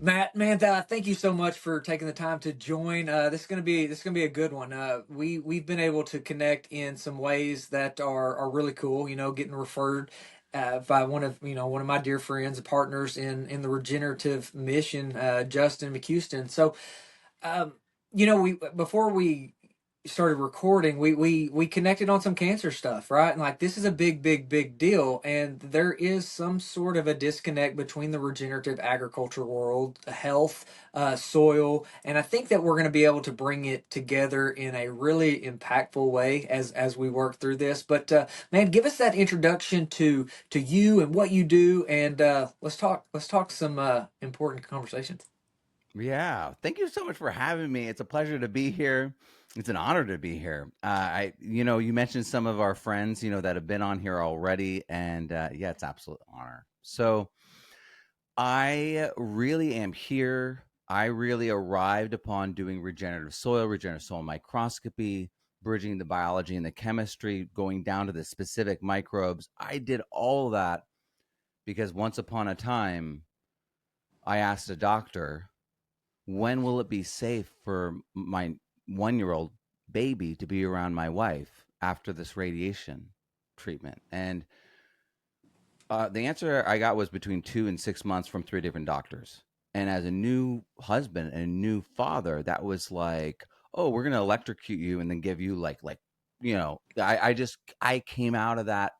Matt, man, thank you so much for taking the time to join. This is gonna be a good one. We've been able to connect in some ways that are really cool. You know, getting referred by one of my dear friends, partners in the regenerative mission, Justin McHouston. So, um, we before we started recording, we connected on some cancer stuff, right? And like this is a big deal, and there is some sort of a disconnect between the regenerative agriculture world, health, soil, and I think that we're going to be able to bring it together in a really impactful way as we work through this. But man, give us that introduction to you and what you do, and let's talk some important conversations. Yeah, thank you so much for having me. It's a pleasure to be here. It's an honor to be here. You mentioned some of our friends, that have been on here already, and yeah, it's absolute honor. So I really am here. I really arrived upon doing regenerative soil microscopy, bridging the biology and the chemistry, going down to the specific microbes. I did all of that because once upon a time, I asked a doctor, when will it be safe for my 1 year old baby to be around my wife after this radiation treatment? And the answer I got was between 2 and 6 months from three different doctors. And as a new husband and a new father, that was like, oh, we're gonna electrocute you and then give you I came out of that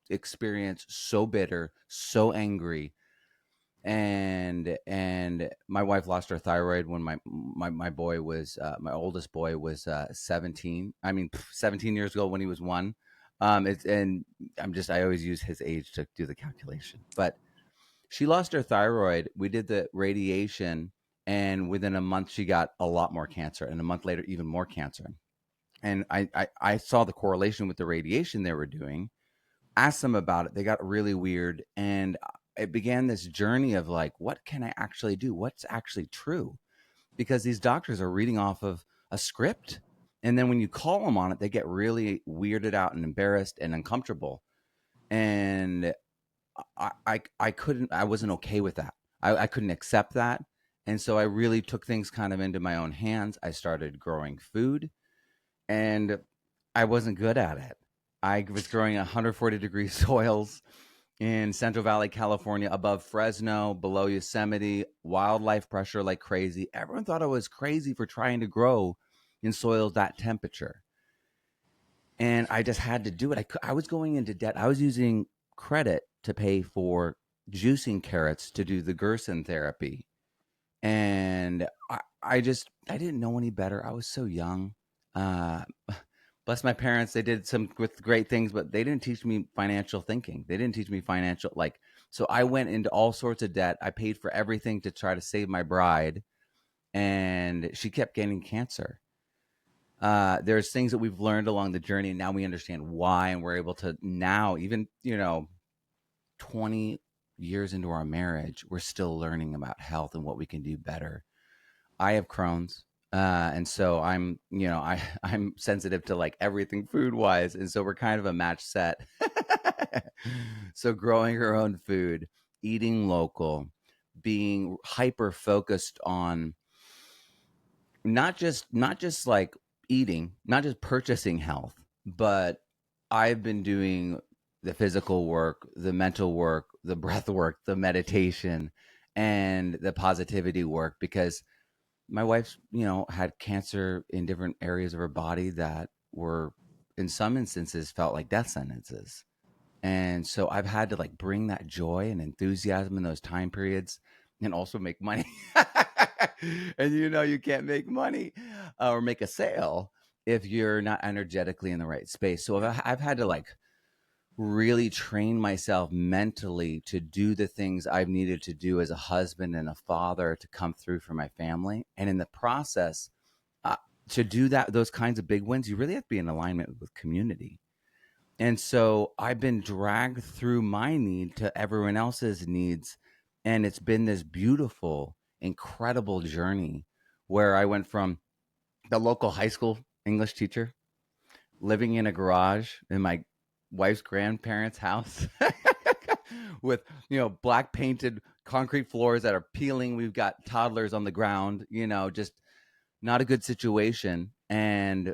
experience so bitter, so angry, and my wife lost her thyroid when my boy was my oldest boy was 17. I mean, 17 years ago when he was one. It's and I always use his age to do the calculation, but she lost her thyroid. We did the radiation, and within a month she got a lot more cancer, and a month later even more cancer. And I saw the correlation with the radiation they were doing, asked them about it. They got really weird, and it began this journey of like, what can I actually do? What's actually true? Because these doctors are reading off of a script, and then when you call them on it, they get really weirded out and embarrassed and uncomfortable. And I wasn't okay with that. I couldn't accept that. And so I really took things kind of into my own hands. I started growing food, and I wasn't good at it. I was growing 140-degree soils in Central Valley, California, above Fresno, below Yosemite, wildlife pressure like crazy. Everyone thought I was crazy for trying to grow in soils that temperature. And I just had to do it. I was going into debt. I was using credit to pay for juicing carrots to do the Gerson therapy. And I didn't know any better. I was so young. Uh, Bless my parents, they did some with great things, but they didn't teach me financial thinking. They didn't teach me financial so I went into all sorts of debt. I paid for everything to try to save my bride, and she kept getting cancer. There's things that we've learned along the journey, and now we understand why, and we're able to now, even 20 years into our marriage, we're still learning about health and what we can do better. I have Crohn's. And so I'm sensitive to like everything food wise. And so we're kind of a match set. So growing her own food, eating local, being hyper focused on not just like eating, not just purchasing health, but I've been doing the physical work, the mental work, the breath work, the meditation, and the positivity work because my wife's had cancer in different areas of her body that were in some instances felt like death sentences. And so I've had to like bring that joy and enthusiasm in those time periods and also make money. And you can't make money or make a sale if you're not energetically in the right space. So I've had to like really train myself mentally to do the things I've needed to do as a husband and a father to come through for my family. And in the process, uh, to do those kinds of big wins, you really have to be in alignment with community. And so I've been dragged through my need to everyone else's needs. And it's been this beautiful, incredible journey where I went from the local high school English teacher living in a garage in my wife's grandparents' house with, black painted concrete floors that are peeling. We've got toddlers on the ground, just not a good situation. And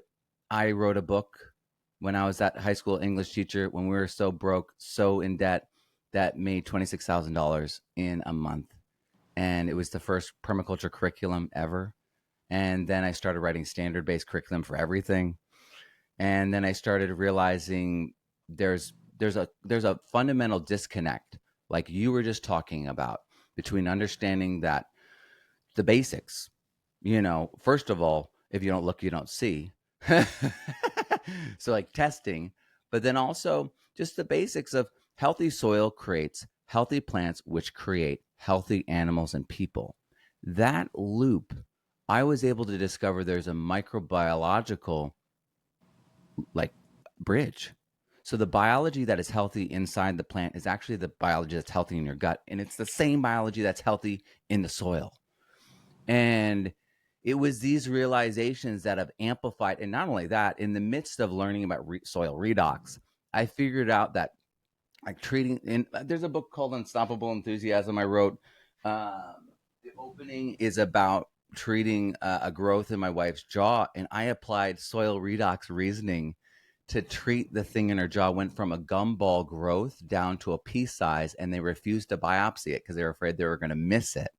I wrote a book when I was that high school English teacher, when we were so broke, so in debt, that made $26,000 in a month. And it was the first permaculture curriculum ever. And then I started writing standard-based curriculum for everything. And then I started realizing there's a fundamental disconnect, like you were just talking about, between understanding that the basics, first of all, if you don't look, you don't see. So like testing, but then also just the basics of healthy soil creates healthy plants, which create healthy animals and people. That loop, I was able to discover there's a microbiological like bridge. So the biology that is healthy inside the plant is actually the biology that's healthy in your gut, and it's the same biology that's healthy in the soil. And it was these realizations that have amplified. And not only that, in the midst of learning about soil redox, I figured out that like treating, and there's a book called Unstoppable Enthusiasm I wrote. The opening is about treating a growth in my wife's jaw, and I applied soil redox reasoning to treat the thing in her jaw. Went from a gumball growth down to a pea size, and they refused to biopsy it because they were afraid they were going to miss it.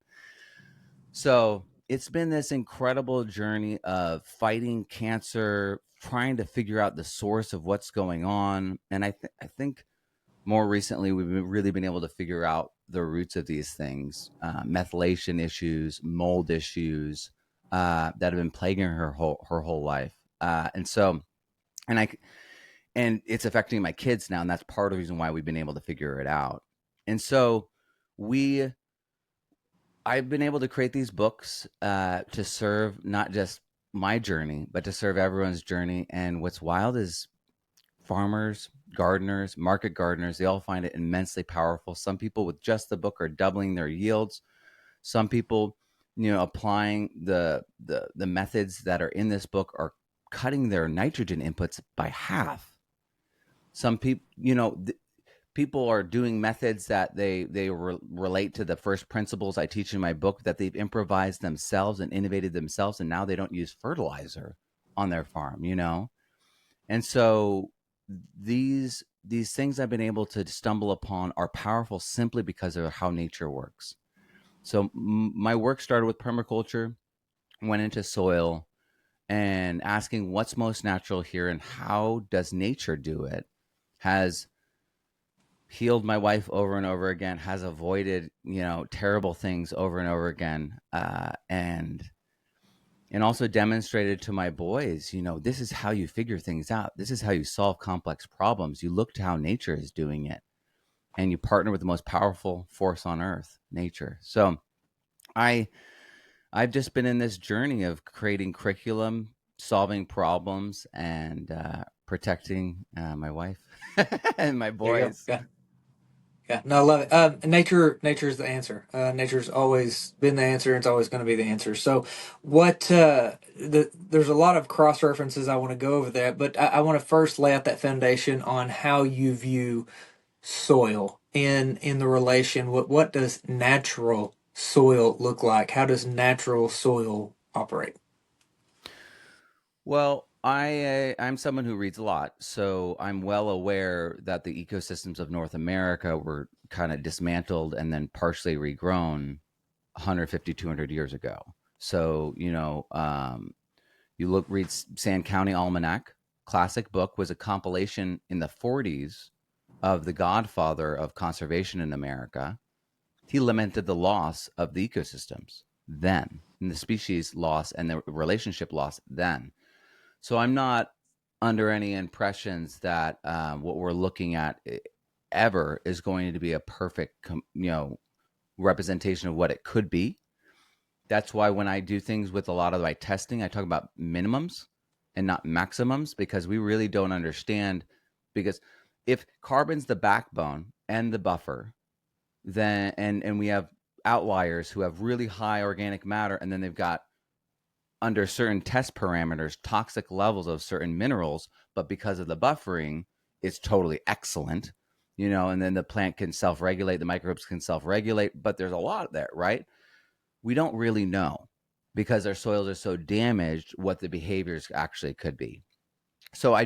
So it's been this incredible journey of fighting cancer, trying to figure out the source of what's going on. And I think more recently, we've really been able to figure out the roots of these things, methylation issues, mold issues that have been plaguing her whole life. And it's affecting my kids now. And that's part of the reason why we've been able to figure it out. And so I've been able to create these books to serve not just my journey, but to serve everyone's journey. And what's wild is farmers, gardeners, market gardeners, they all find it immensely powerful. Some people with just the book are doubling their yields. Some people, applying the methods that are in this book are cutting their nitrogen inputs by half. Some people, people are doing methods that they relate to the first principles I teach in my book, that they've improvised themselves and innovated themselves, and now they don't use fertilizer on their farm, And so these things I've been able to stumble upon are powerful simply because of how nature works. So my work started with permaculture, went into soil, and asking what's most natural here and how does nature do it, has healed my wife over and over again, has avoided, terrible things over and over again. And also demonstrated to my boys, this is how you figure things out. This is how you solve complex problems. You look to how nature is doing it, and you partner with the most powerful force on earth, nature. So I've just been in this journey of creating curriculum, solving problems, and protecting my wife and my There you go. boys. Yeah. Yeah, no, I love it. Nature's the answer. Nature's always been the answer, and it's always going to be the answer. So, there's a lot of cross references I want to go over that, but I want to first lay out that foundation on how you view soil in the relation. What does natural soil look like? How does natural soil operate? Well, I'm someone who reads a lot, so I'm well aware that the ecosystems of North America were kind of dismantled and then partially regrown 150, 200 years ago. So, read Sand County Almanac, classic book, was a compilation in the 40s of the godfather of conservation in America. He lamented the loss of the ecosystems then, and the species loss and the relationship loss then. So I'm not under any impressions that what we're looking at ever is going to be a perfect, representation of what it could be. That's why when I do things with a lot of my testing, I talk about minimums and not maximums, because we really don't understand. Because if carbon's the backbone and the buffer, then and we have outliers who have really high organic matter, and then they've got, under certain test parameters, toxic levels of certain minerals, but because of the buffering, it's totally excellent. and then the plant can self-regulate, the microbes can self-regulate, but there's a lot there, right? We don't really know because our soils are so damaged what the behaviors actually could be. So I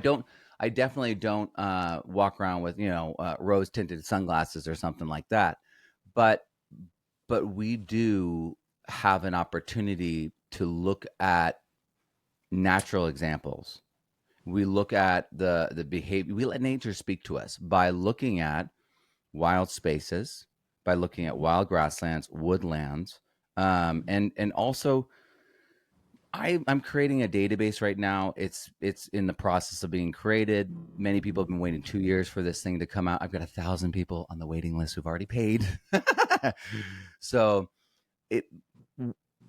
definitely don't walk around with, rose tinted sunglasses or something like that. But, we do have an opportunity to look at natural examples. We look at the behavior. We let nature speak to us by looking at wild spaces, by looking at wild grasslands, woodlands, and also I'm creating a database right now. It's in the process of being created. Many people have been waiting 2 years for this thing to come out. I've got 1,000 people on the waiting list who've already paid. So it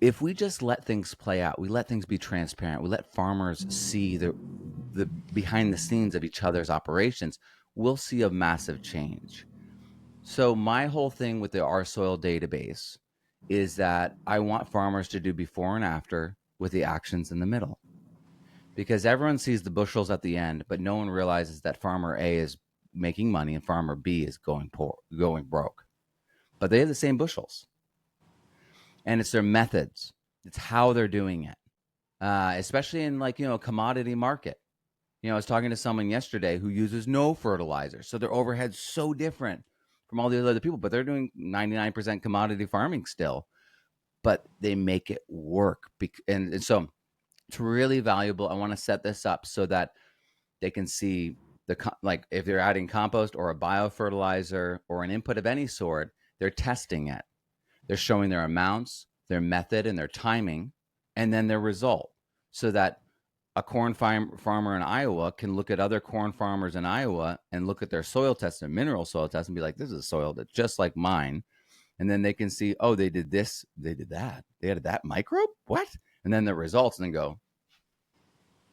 if we just let things play out, we let things be transparent, we let farmers see the behind the scenes of each other's operations, we'll see a massive change. So my whole thing with the Our Soil database is that I want farmers to do before and after with the actions in the middle. Because everyone sees the bushels at the end, but no one realizes that farmer A is making money and farmer B is going poor, going broke. But they have the same bushels. And it's their methods. It's how they're doing it. Especially in commodity market. I was talking to someone yesterday who uses no fertilizer. So their overhead's so different from all the other people, but they're doing 99% commodity farming still, but they make it work. And so it's really valuable. I want to set this up so that they can see like if they're adding compost or a biofertilizer or an input of any sort, they're testing it. They're showing their amounts, their method, and their timing, and then their result, so that a corn farmer in Iowa can look at other corn farmers in Iowa and look at their soil tests and mineral soil tests and be like, this is a soil that's just like mine. And then they can see, oh, they did this, they did that, they added that microbe, what? And then the results, and then go,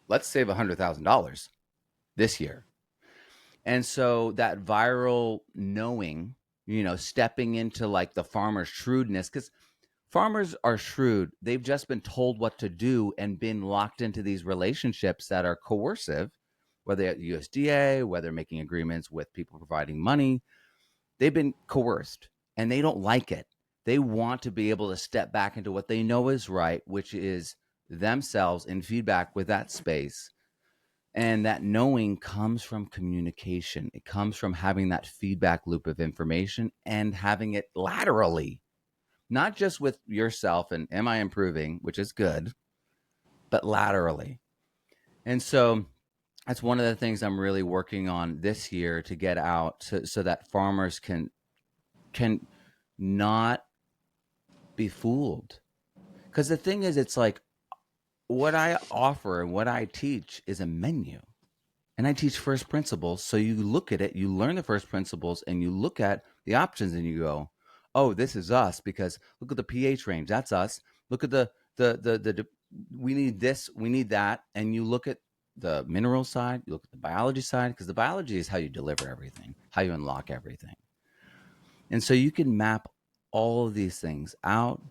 let's save $100,000 this year. And so that viral knowing, stepping into like the farmer's shrewdness, because farmers are shrewd. They've just been told what to do and been locked into these relationships that are coercive, whether at USDA, whether making agreements with people providing money. They've been coerced and they don't like it. They want to be able to step back into what they know is right, which is themselves in feedback with that space. And that knowing comes from communication. It comes from having that feedback loop of information and having it laterally, not just with yourself and am I improving, which is good, but laterally. And so that's one of the things I'm really working on this year to get out so that farmers can not be fooled. Because the thing is, it's like what I offer and what I teach is a menu. And I teach first principles. So you look at it, you learn the first principles, and you look at the options and you go, oh, this is us because look at the pH range. That's us. Look at the we need this, we need that. And you look at the mineral side, you look at the biology side, because the biology is how you deliver everything, how you unlock everything. And so you can map all of these things out.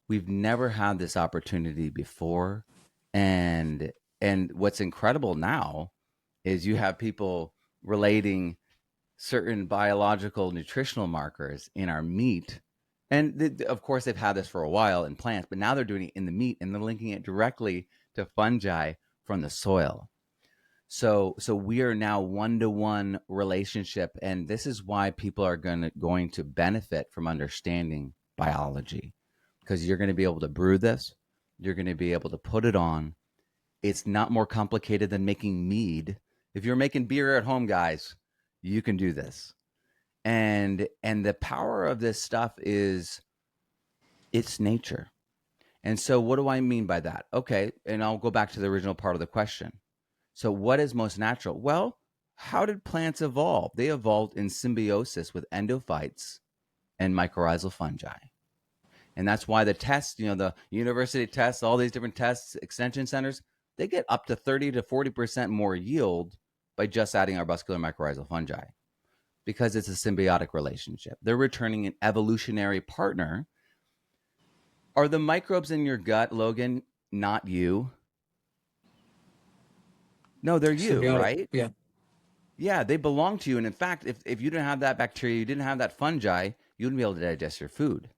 We've never had this opportunity before. And what's incredible now is you have people relating certain biological nutritional markers in our meat. And of course, they've had this for a while in plants, but now they're doing it in the meat and they're linking it directly to fungi from the soil. So we are now one-to-one relationship, and this is why people are going to benefit from understanding biology, because you're going to be able to brew this, you're going to be able to put it on. It's not more complicated than making mead. If you're making beer at home, guys, you can do this. And the power of this stuff is it's nature. And so what do I mean by that? Okay, and I'll go back to the original part of the question. So what is most natural? Well, how did plants evolve? They evolved in symbiosis with endophytes and mycorrhizal fungi. And that's why the tests, the university tests, all these different tests, extension centers, they get up to 30 to 40% more yield by just adding arbuscular mycorrhizal fungi, because it's a symbiotic relationship. They're returning an evolutionary partner. Are the microbes in your gut, Logan, not you? No, they're you, Symbiotic. right? Yeah. Yeah, they belong to you. And in fact, if you didn't have that bacteria, you didn't have that fungi, you wouldn't be able to digest your food.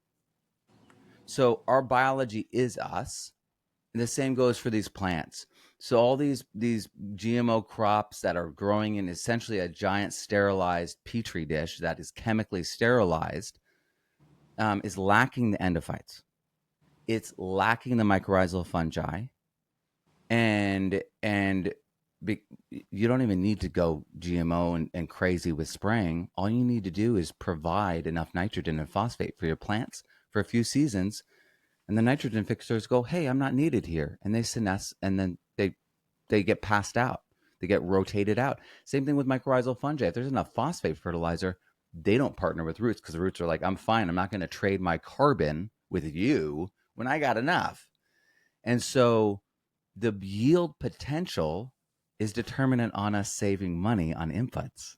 So our biology is us. And the same goes for these plants. So all these GMO crops that are growing in essentially a giant sterilized petri dish that is chemically sterilized is lacking the endophytes. It's lacking the mycorrhizal fungi, and be, you don't even need to go GMO and crazy with spraying. All you need to do is provide enough nitrogen and phosphate for your plants for a few seasons, and the nitrogen fixers go, "Hey, I'm not needed here," and they senesce, and then they get passed out. They get rotated out. Same thing with mycorrhizal fungi. If there's enough phosphate fertilizer, they don't partner with roots because the roots are like, I'm fine. I'm not going to trade my carbon with you when I got enough. And so the yield potential is determinant on us saving money on inputs.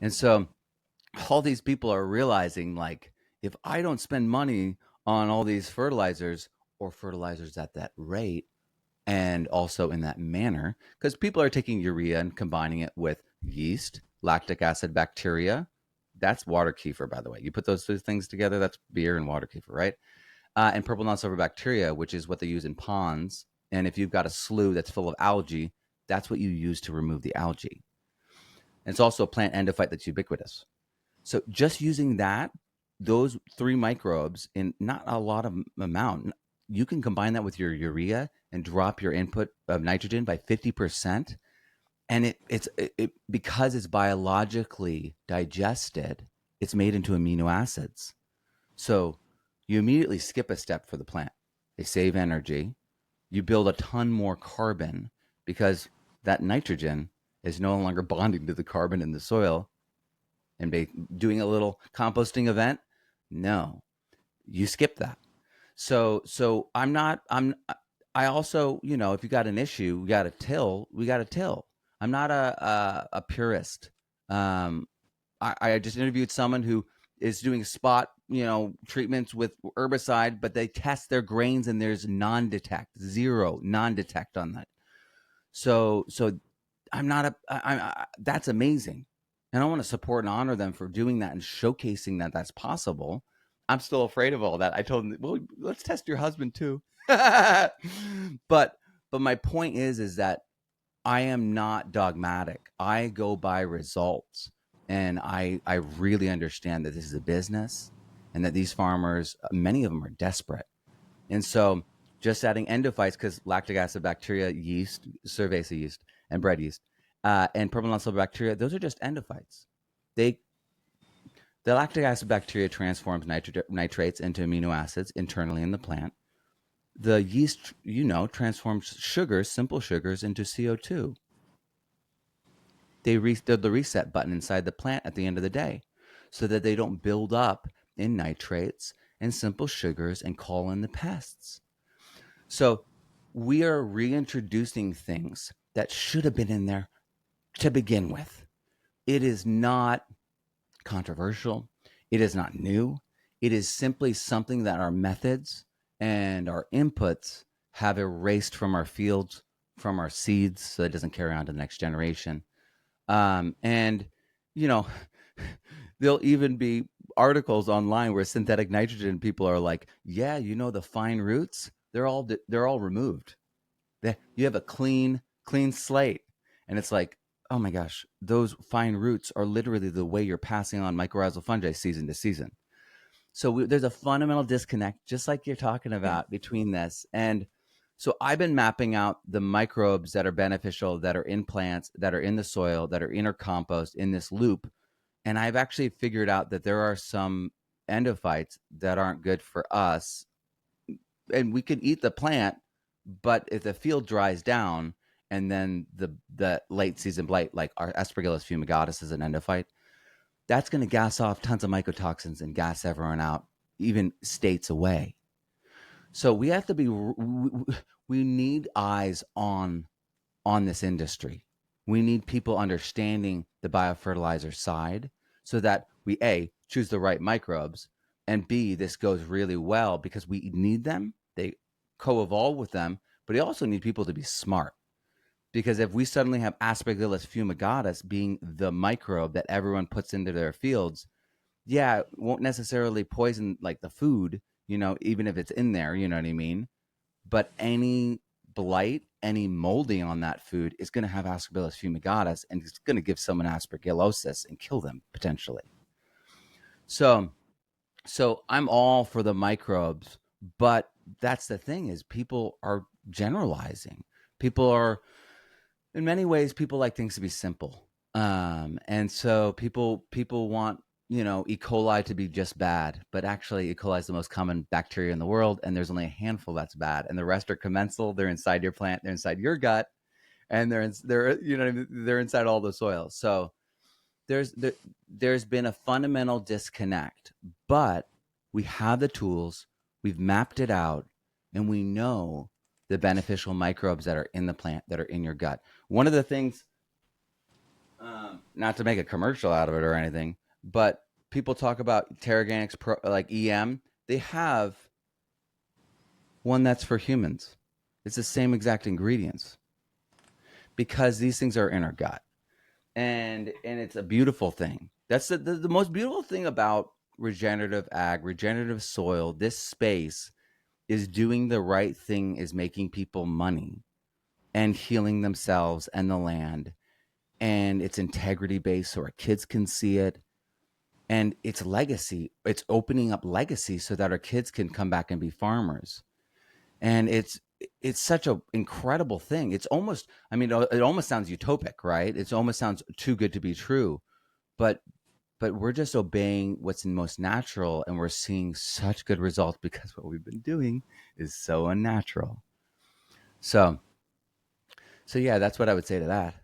And so all these people are realizing, like, if I don't spend money on all these fertilizers or fertilizers at that rate, and also in that manner, because people are taking urea and combining it with yeast, lactic acid bacteria. That's water kefir, by the way. You put those two things together, that's beer and water kefir, right? And purple non-silver bacteria, which is what they use in ponds. And if you've got a slough that's full of algae, that's what you use to remove the algae. And it's also a plant endophyte that's ubiquitous. So just using that, those three microbes in not a lot of amount, you can combine that with your urea and drop your input of nitrogen by 50%. And it because it's biologically digested, it's made into amino acids. So you immediately skip a step for the plant. They save energy. You build a ton more carbon because that nitrogen is no longer bonding to the carbon in the soil and doing a little composting event. No, you skip that. So I'm not. I also, if you got an issue, we got to till. We got to till. I'm not a purist. Um, I just interviewed someone who is doing spot, treatments with herbicide, but they test their grains and there's zero non-detect on that. So I'm not that's amazing. And I want to support and honor them for doing that and showcasing that that's possible. I'm still afraid of all that. I told them, well, let's test your husband too. But my point is that I am not dogmatic. I go by results. And I really understand that this is a business and that these farmers, many of them are desperate. And so just adding endophytes, because lactic acid bacteria, yeast, cerevisiae yeast, and bread yeast, and purple non-silver bacteria, those are just endophytes. They The lactic acid bacteria transforms nitrates into amino acids internally in the plant. The yeast, transforms sugars, simple sugars, into CO2. They're the reset button inside the plant at the end of the day so that they don't build up in nitrates and simple sugars and call in the pests. So we are reintroducing things that should have been in there to begin with. It is not controversial. It is not new. It is simply something that our methods and our inputs have erased from our fields, from our seeds, so it doesn't carry on to the next generation. And, you know, there'll even be articles online where synthetic nitrogen people are like, yeah, the fine roots, they're all removed. You have a clean slate. And it's like, oh my gosh, those fine roots are literally the way you're passing on mycorrhizal fungi season to season. So there's a fundamental disconnect, just like you're talking Yeah. about, between this. And so I've been mapping out the microbes that are beneficial, that are in plants, that are in the soil, that are in our compost, in this loop. And I've actually figured out that there are some endophytes that aren't good for us. And we can eat the plant, but if the field dries down and then the late season blight, like our Aspergillus fumigatus is an endophyte, that's going to gas off tons of mycotoxins and gas everyone out, even states away. So we have to we need eyes on this industry. We need people understanding the biofertilizer side so that we A, choose the right microbes, and B, this goes really well because we need them. They co-evolve with them, but we also need people to be smart Because if we suddenly have Aspergillus fumigatus being the microbe that everyone puts into their fields, yeah, it won't necessarily poison like the food, even if it's in there, you know what I mean? But any blight, any molding on that food is going to have Aspergillus fumigatus, and it's going to give someone aspergillosis and kill them potentially. So, so I'm all for the microbes, but that's the thing is people are generalizing. People are, in many ways, people like things to be simple. And so people want, E. coli to be just bad, but actually E. coli is the most common bacteria in the world, and there's only a handful that's bad, and the rest are commensal. They're inside your plant, they're inside your gut, and they're inside all the soil. So there's there, there's been a fundamental disconnect, but we have the tools, we've mapped it out, and we know the beneficial microbes that are in the plant, that are in your gut. One of the things, not to make a commercial out of it or anything, but people talk about Terraganics Pro, like EM. They have one that's for humans. It's the same exact ingredients because these things are in our gut, and it's a beautiful thing. That's the most beautiful thing about regenerative ag, regenerative soil. This space is doing the right thing, is making people money and healing themselves and the land, and it's integrity based so our kids can see it, and it's legacy. It's opening up legacy so that our kids can come back and be farmers. And it's such an incredible thing. It's almost, I mean, it almost sounds utopic, right? It almost sounds too good to be true, but we're just obeying what's most natural, and we're seeing such good results because what we've been doing is so unnatural. So yeah, that's what I would say to that.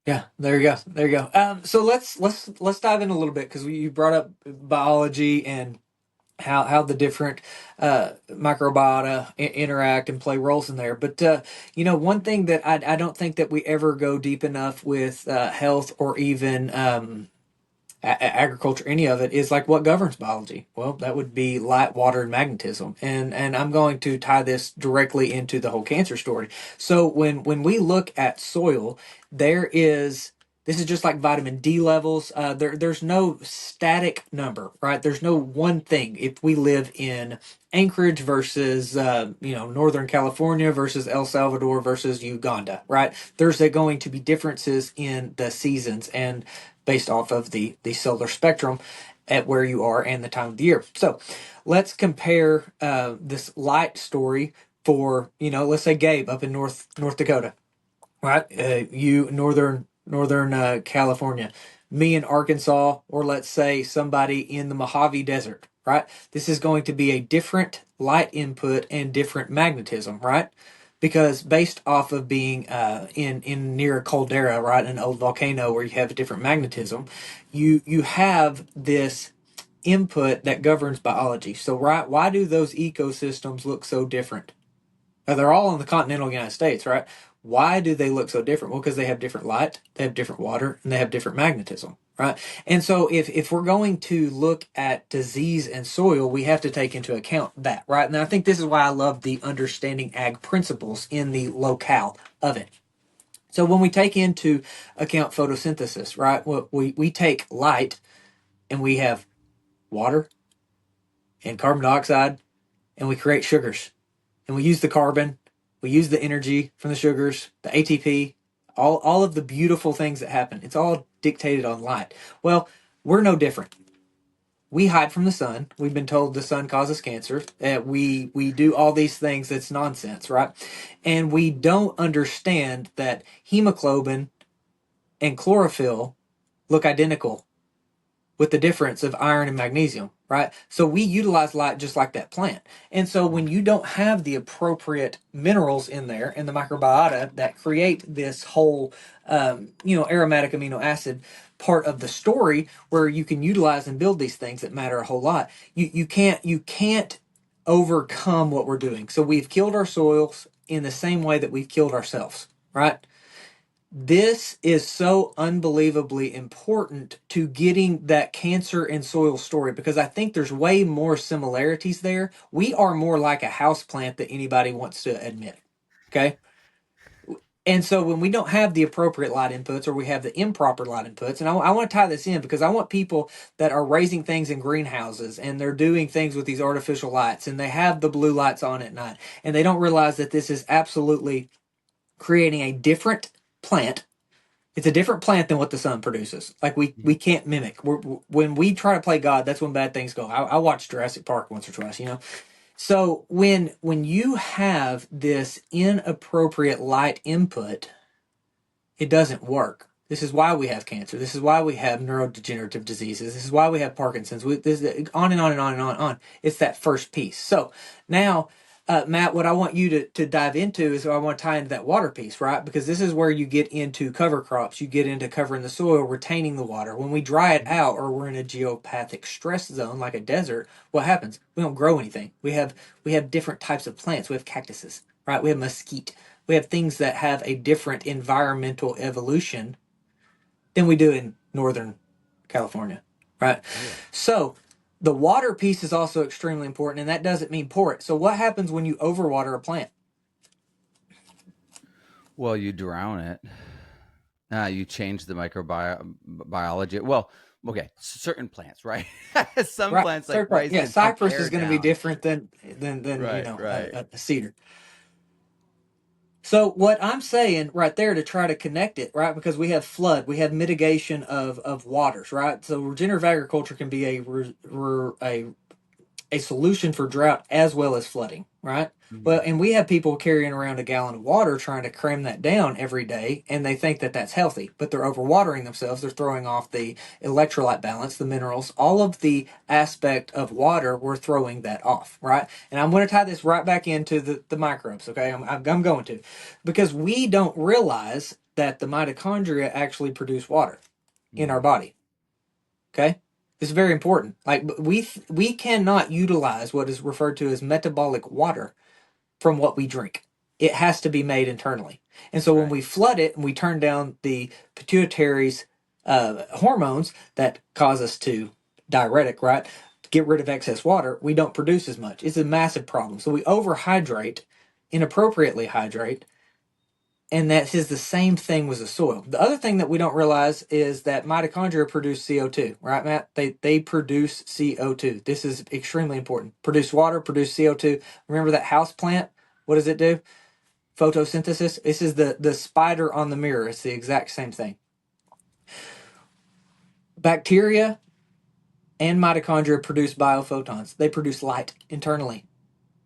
Yeah, there you go. There you go. So let's dive in a little bit because you brought up biology and how the different microbiota interact and play roles in there. But one thing that I don't think that we ever go deep enough with health or even agriculture, any of it, is like what governs biology. Well, that would be light, water, and magnetism. And I'm going to tie this directly into the whole cancer story. So when we look at soil, there is, this is just like vitamin D levels. There's no static number, right? There's no one thing. If we live in Anchorage versus Northern California versus El Salvador versus Uganda, right? There's going to be differences in the seasons and based off of the solar spectrum at where you are and the time of the year. So let's compare this light story for, let's say Gabe up in North Dakota, right? You northern California, me in Arkansas, or let's say somebody in the Mojave Desert, right? This is going to be a different light input and different magnetism, right? Because based off of being in near a caldera, right, an old volcano where you have a different magnetism, you have this input that governs biology. So, right, why do those ecosystems look so different? Now, they're all in the continental United States, right? Why do they look so different? Well, because they have different light, they have different water, and they have different magnetism, right? And so if we're going to look at disease and soil, we have to take into account that, right? And I think this is why I love the understanding ag principles in the locale of it. So when we take into account photosynthesis, right, we take light and we have water and carbon dioxide and we create sugars and we use the carbon, we use the energy from the sugars, the ATP, all of the beautiful things that happen. It's all dictated on light. Well, we're no different. We hide from the sun. We've been told the sun causes cancer. We do all these things that's nonsense, right? And we don't understand that hemoglobin and chlorophyll look identical with the difference of iron and magnesium, right? So we utilize light just like that plant. And so when you don't have the appropriate minerals in there and the microbiota that create this whole, aromatic amino acid part of the story where you can utilize and build these things that matter a whole lot, you can't overcome what we're doing. So we've killed our soils in the same way that we've killed ourselves, right? This is so unbelievably important to getting that cancer and soil story because I think there's way more similarities there. We are more like a house plant than anybody wants to admit. Okay. And so when we don't have the appropriate light inputs or we have the improper light inputs, and I want to tie this in because I want people that are raising things in greenhouses and they're doing things with these artificial lights and they have the blue lights on at night and they don't realize that this is absolutely creating a different plant. It's a different plant than what the sun produces. Like we can't mimic. When we try to play God, that's when bad things go. I watched Jurassic Park once or twice, you know. So when you have this inappropriate light input, it doesn't work. This is why we have cancer. This is why we have neurodegenerative diseases. This is why we have Parkinson's. This on and on and on and on and on. It's that first piece. So now, Matt, what I want you to dive into is I want to tie into that water piece, right? Because this is where you get into cover crops. You get into covering the soil, retaining the water. When we dry it out or we're in a geopathic stress zone like a desert, what happens? We don't grow anything. We have different types of plants. We have cactuses, right? We have mesquite. We have things that have a different environmental evolution than we do in Northern California, right? Yeah. So the water piece is also extremely important, and that doesn't mean pour it. So what happens when you overwater a plant? Well, you drown it. You change the microbiology. Well, okay, certain plants, right? Some Right, plants like third part. rice Yeah, can take cypress is air going to be down. different than Right, right. a cedar. So what I'm saying right there to try to connect it, right? Because we have flood, we have mitigation of waters, right? So regenerative agriculture can be a solution for drought as well as flooding, right? Mhm. Well, and we have people carrying around a gallon of water trying to cram that down every day, and they think that that's healthy, but they're overwatering themselves. They're throwing off the electrolyte balance, the minerals, all of the aspect of water. We're throwing that off, right? And I'm going to tie this right back into the microbes, okay? I'm going to, because we don't realize that the mitochondria actually produce water in our Mm. body. Okay, this is very important. Like we cannot utilize what is referred to as metabolic water from what we drink. It has to be made internally. And so when Right. we flood it and we turn down the pituitary's hormones that cause us to diuretic, right? Get rid of excess water, we don't produce as much. It's a massive problem. So we overhydrate, inappropriately hydrate, and that is the same thing with the soil. The other thing that we don't realize is that mitochondria produce CO2, right, Matt? They produce CO2. This is extremely important. Produce water, produce CO2. Remember that house plant? What does it do? Photosynthesis. This is the spider on the mirror. It's the exact same thing. Bacteria and mitochondria produce biophotons. They produce light internally.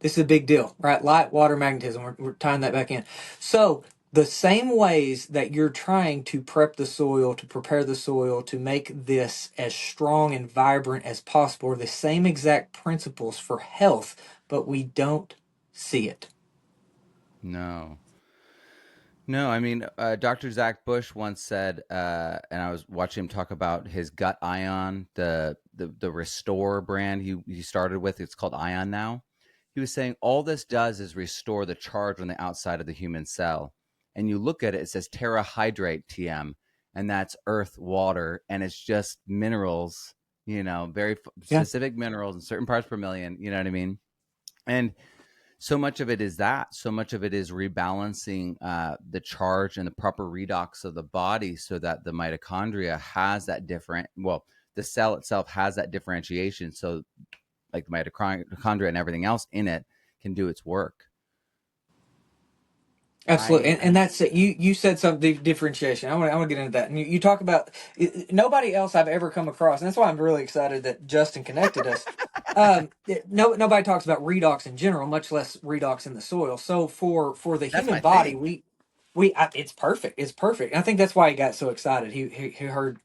This is a big deal, right? Light, water, magnetism. We're tying that back in. So the same ways that you're trying to prep the soil, to prepare the soil, to make this as strong and vibrant as possible are the same exact principles for health, but we don't see it. No. No, I mean, Dr. Zach Bush once said, and I was watching him talk about his gut ion, the Restore brand he started with. It's called Ion now. He was saying all this does is restore the charge on the outside of the human cell. And you look at it, it says terrahydrate TM, and that's earth, water, and it's just minerals, very Yeah, specific minerals in certain parts per million. You know what I mean? And so much of it is that. So much of it is rebalancing the charge and the proper redox of the body so that the mitochondria has that different, well, the cell itself has that differentiation. So, like the mitochondria and everything else in it can do its work. absolutely. I, And that's it. You said something differentiation. I want to get into that. And you talk about nobody else I've ever come across, and that's why I'm really excited that Justin connected us. Nobody talks about redox in general, much less redox in the soil. So for the that's human my body, thing. it's perfect. It's perfect. And I think that's why he got so excited. He heard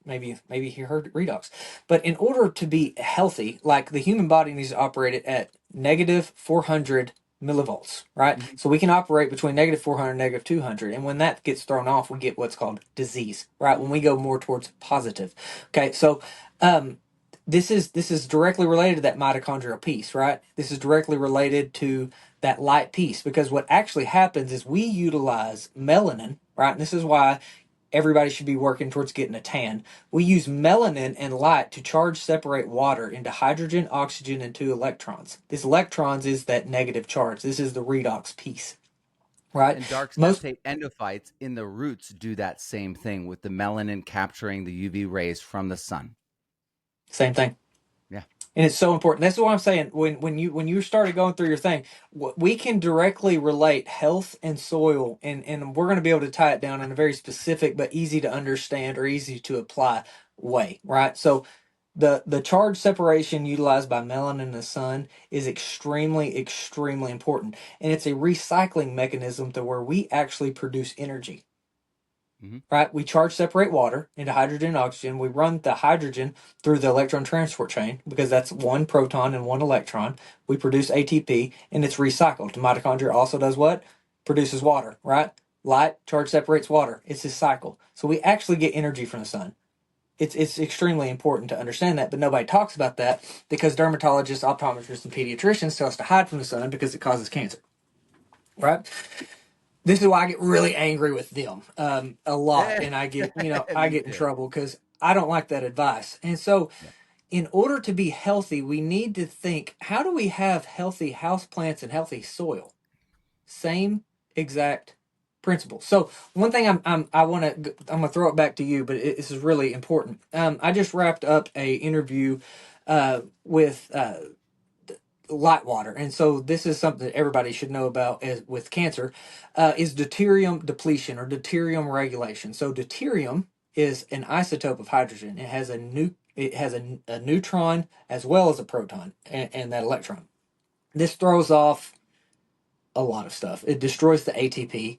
maybe he heard redox, but in order to be healthy, like the human body needs to operate it at negative 400 millivolts, right? Mhm. So we can operate between negative 400 and negative 200. And when that gets thrown off, we get what's called disease, right? When we go more towards positive. Okay, so um, this is directly related to that mitochondrial piece, right? This is directly related to that light piece because what actually happens is we utilize melanin, right? And this is why everybody should be working towards getting a tan. We use melanin and light to charge separate water into hydrogen, oxygen, and two electrons. This electrons is that negative charge. This is the redox piece. right? And dark Most septate endophytes in the roots do that same thing with the melanin capturing the UV rays from the sun. same thing. Yeah. And it's so important. That's what I'm saying. When you started going through your thing, we can directly relate health and soil, and we're going to be able to tie it down in a very specific but easy to understand or easy to apply way, right? So the charge separation utilized by melanin in the sun is extremely important, and it's a recycling mechanism to where we actually produce energy. Mm-hmm. Right? We charge separate water into hydrogen and oxygen. We run the hydrogen through the electron transport chain because that's one proton and one electron. We produce ATP and it's recycled. The mitochondria also does what? Produces water, right? Light charge separates water. It's this cycle. So we actually get energy from the sun. It's extremely important to understand that, but nobody talks about that because dermatologists, optometrists, and pediatricians tell us to hide from the sun because it causes cancer, right? This is why I get really angry with them a lot, and I get I Me get in too. trouble because I don't like that advice. And so, Yeah. in order to be healthy, we need to think: how do we have healthy houseplants and healthy soil? Same exact principle. So one thing I'm gonna throw it back to you, but this is really important. I just wrapped up a interview with Lightwater. And so this is something that everybody should know about as with cancer, is deuterium depletion or deuterium regulation. So deuterium is an isotope of hydrogen. It has a neutron as well as a proton and that electron. This throws off a lot of stuff. It destroys the ATP,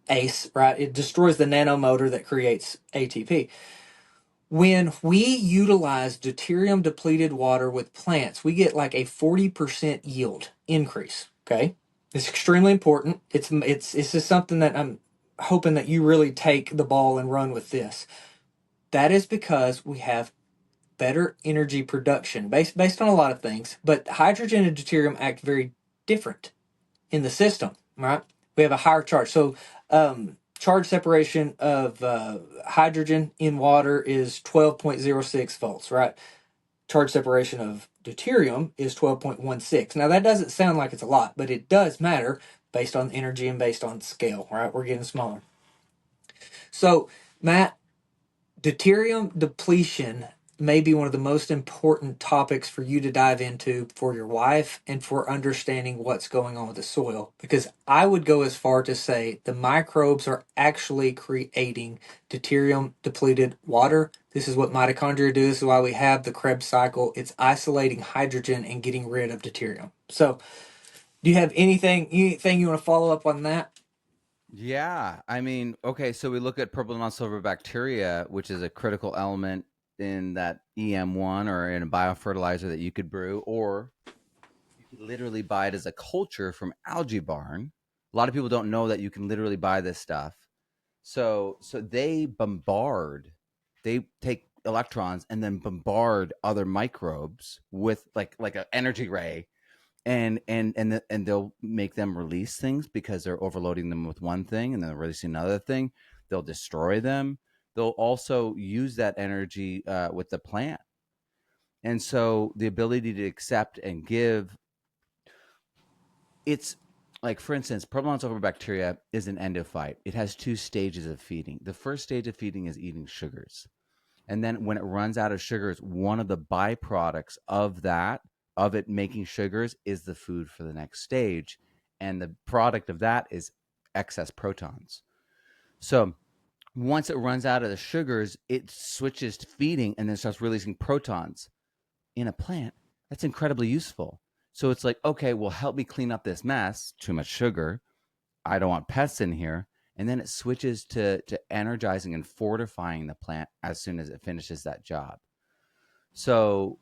ACE, right? It destroys the nanomotor that creates ATP. When we utilize deuterium depleted water with plants, we get like a 40% yield increase. Okay. It's extremely important. It's just something that I'm hoping that you really take the ball and run with this. That is because we have better energy production based on a lot of things, but hydrogen and deuterium act very different in the system, right? We have a higher charge. So, charge separation of hydrogen in water is 12.06 volts, right? Charge separation of deuterium is 12.16. Now, that doesn't sound like it's a lot, but it does matter based on energy and based on scale, right? We're getting smaller. So, Matt, deuterium depletion may be one of the most important topics for you to dive into for your wife and for understanding what's going on with the soil. Because I would go as far to say the microbes are actually creating deuterium depleted water. This is what mitochondria do. This is why we have the Krebs cycle. It's isolating hydrogen and getting rid of deuterium. So, do you have anything you want to follow up on that? Yeah. I mean, okay, so we look at purple non-silver bacteria, which is a critical element in that EM1 or in a biofertilizer that you could brew, or you could literally buy it as a culture from Algae Barn. A lot of people don't know that you can literally buy this stuff. So they take electrons and then bombard other microbes with like an energy ray, and they'll make them release things because they're overloading them with one thing and then they're releasing another thing. They'll destroy them. They'll also use that energy with the plant. And so the ability to accept and give, it's like, for instance, provolone bacteria is an endophyte. It has two stages of feeding. The first stage of feeding is eating sugars. And then when it runs out of sugars, one of the byproducts of it making sugars, is the food for the next stage. And the product of that is excess protons. So once it runs out of the sugars, it switches to feeding and then starts releasing protons. In a plant, that's incredibly useful. So it's like, okay, well, help me clean up this mess. Too much sugar. I don't want pests in here. And then it switches to energizing and fortifying the plant as soon as it finishes that job. So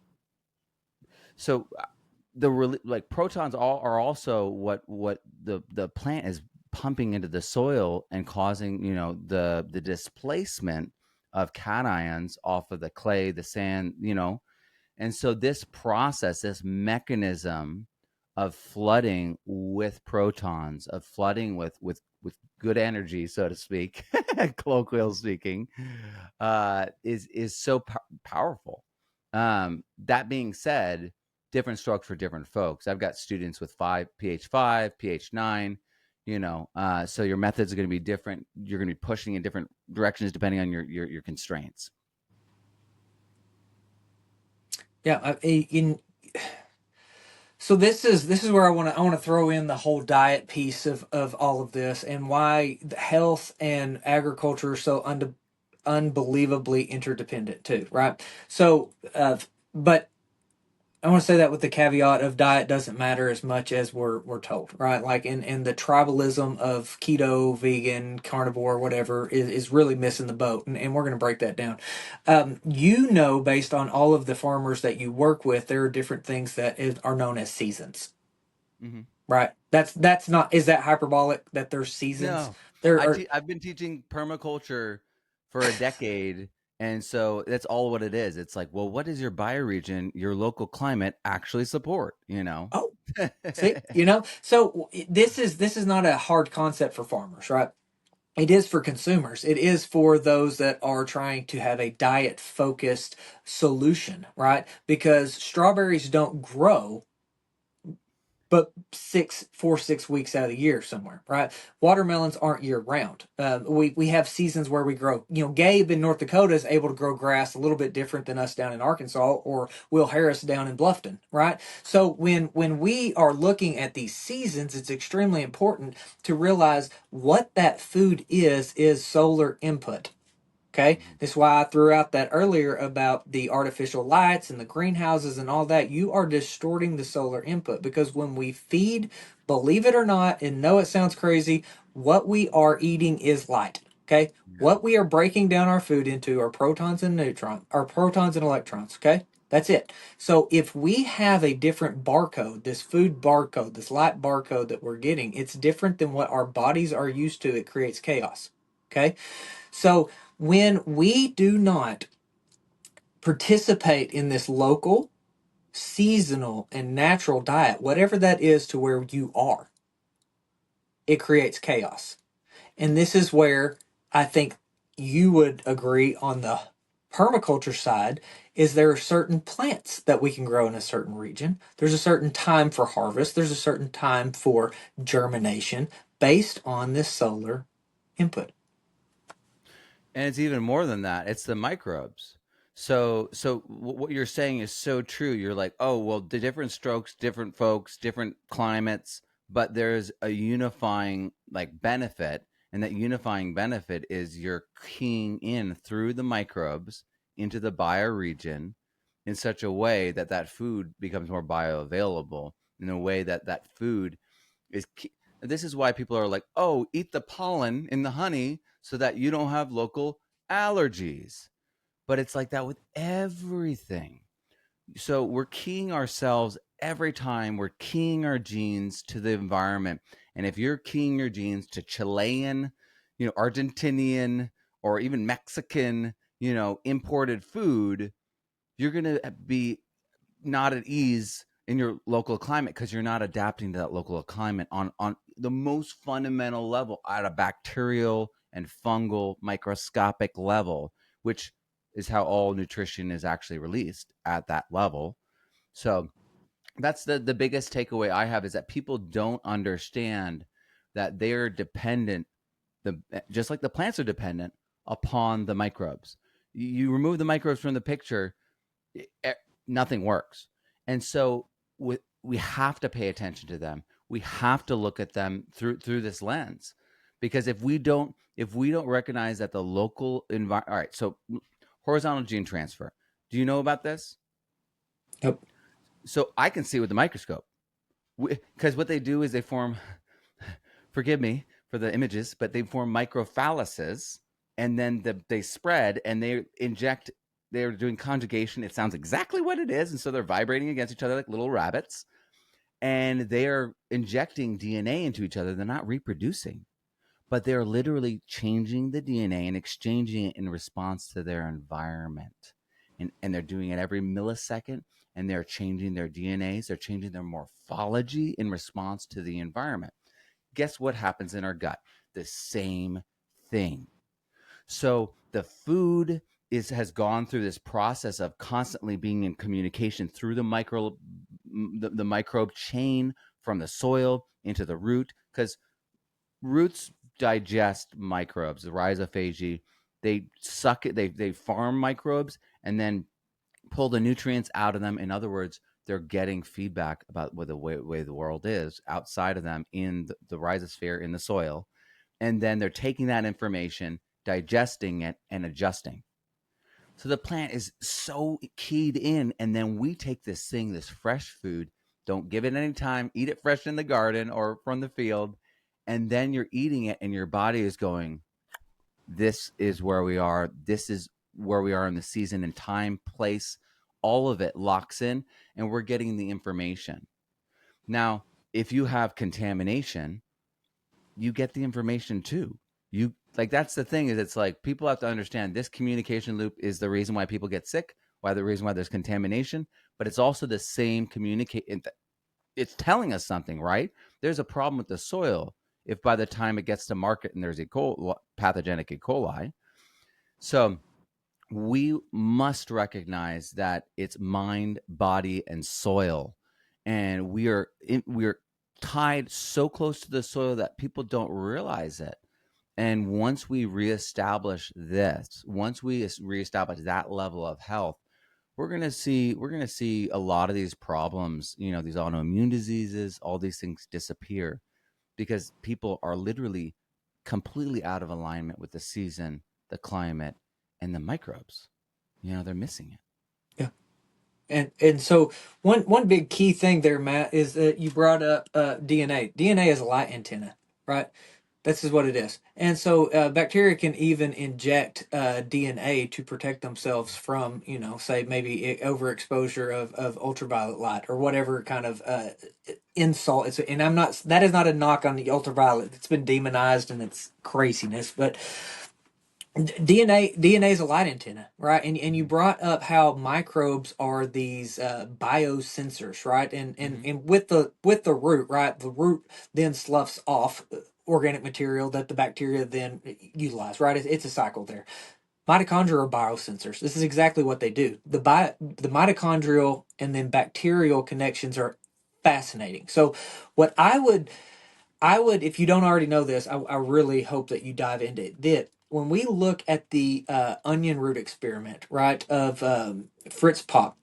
like protons are also what the plant is pumping into the soil and causing, the displacement of cations off of the clay, the sand, and so this process, this mechanism of flooding with protons, of flooding with good energy, so to speak, colloquial speaking, is so powerful. That being said, different strokes for different folks. I've got students with pH 5, pH 9, So your methods are going to be different. You're going to be pushing in different directions depending on your constraints. Yeah, so this is where I want to throw in the whole diet piece of all of this, and why the health and agriculture are so unbelievably interdependent too, right? So, but I want to say that with the caveat of diet doesn't matter as much as we're told, right? Like in the tribalism of keto, vegan, carnivore, whatever is really missing the boat, and we're going to break that down. Based on all of the farmers that you work with, there are different things that are known as seasons, Mm-hmm. right? That's not, is that hyperbolic that there's seasons? No, There are, I've been teaching permaculture for a decade, and so that's all what it is. It's like, well, what does your bioregion, your local climate actually support? oh, see, so this is not a hard concept for farmers, right? It is for consumers. It is for those that are trying to have a diet focused solution, right? Because strawberries don't grow but 6 out of the year somewhere, right? Watermelons aren't year round. We have seasons where we grow. Gabe in North Dakota is able to grow grass a little bit different than us down in Arkansas, or Will Harris down in Bluffton, right? So when we are looking at these seasons, it's extremely important to realize what that food is solar input. Okay, Mhm. this is why I threw out that earlier about the artificial lights and the greenhouses and all that. You are distorting the solar input, because when we feed, believe it or not, and know it sounds crazy, what we are eating is light. Okay, Yeah. what we are breaking down our food into are protons and neutrons, or protons and electrons. Okay, that's it. So if we have a different barcode, this food barcode, this light barcode that we're getting, it's different than what our bodies are used to. It creates chaos. Okay, so when we do not participate in this local, seasonal, and natural diet, whatever that is to where you are, it creates chaos. And this is where I think you would agree on the permaculture side, is there are certain plants that we can grow in a certain region. There's a certain time for harvest. There's a certain time for germination based on this solar input. And it's even more than that. It's the microbes. So what you're saying is so true. You're like, oh, well, the different strokes, different folks, different climates, but there's a unifying like benefit, and that unifying benefit is you're keying in through the microbes into the bioregion in such a way that that food becomes more bioavailable, in a way that that food is this is why people are like, oh, eat the pollen in the honey so that you don't have local allergies. But it's like that with everything. So we're keying ourselves every time, we're keying our genes to the environment. And if you're keying your genes to Chilean, Argentinian, or even Mexican, imported food, you're going to be not at ease in your local climate, because you're not adapting to that local climate on the most fundamental level, at a bacterial and fungal microscopic level, which is how all nutrition is actually released at that level. So that's the biggest takeaway I have, is that people don't understand that they're dependent, just like the plants are dependent upon the microbes. You remove the microbes from the picture, nothing works. And so we have to pay attention to them. We have to look at them through this lens, because if we don't recognize that the local environment. All right, so horizontal gene transfer. Do you know about this? Yep. So I can see with the microscope, because what they do is they form. Forgive me for the images, but they form microphalluses, and then they spread, and they inject. They're doing conjugation. It sounds exactly what it is, and so they're vibrating against each other like little rabbits, and they are injecting DNA into each other. They're not reproducing, but they're literally changing the DNA and exchanging it in response to their environment. And they're doing it every millisecond, and they're changing their DNAs, they're changing their morphology in response to the environment. Guess what happens in our gut? The same thing. So the food has gone through this process of constantly being in communication through the microbe chain, from the soil into the root, because roots digest microbes, the rhizophagy. They suck it. They farm microbes and then pull the nutrients out of them. In other words, they're getting feedback about what the way the world is outside of them in the rhizosphere in the soil, and then they're taking that information, digesting it, and adjusting. So the plant is so keyed in, and then we take this thing, this fresh food, don't give it any time, eat it fresh in the garden or from the field, and then you're eating it, and your body is going, this is where we are. This is where we are in the season and time, place. All of it locks in, and we're getting the information. Now, if you have contamination, you get the information too. You like that's the thing is it's like people have to understand this communication loop is the reason why people get sick, why the reason why there's contamination, but it's also the same communicate. It's telling us something, right? There's a problem with the soil if by the time it gets to market and there's pathogenic E. coli. So we must recognize that it's mind, body, and soil, and we're tied so close to the soil that people don't realize it. And once we reestablish this, once we reestablish that level of health, we're gonna see a lot of these problems, these autoimmune diseases, all these things disappear because people are literally completely out of alignment with the season, the climate, and the microbes. They're missing it. Yeah. And so one big key thing there, Matt, is that you brought up DNA. DNA is a light antenna, right? This is what it is. And so bacteria can even inject DNA to protect themselves from, say maybe overexposure of ultraviolet light or whatever kind of insult. And that is not a knock on the ultraviolet. It's been demonized and it's craziness. But DNA is a light antenna, right? And you Mm-hmm. brought up how microbes are these biosensors, right? And, and Mm-hmm. and with the root, right? The root then sloughs off organic material that the bacteria then utilize, right? It's a cycle there. Mitochondria are biosensors. This is exactly what they do. The mitochondrial and then bacterial connections are fascinating. So what I would, if you don't already know this, I really hope that you dive into it. That when we look at the onion root experiment, right, of Fritz Pop,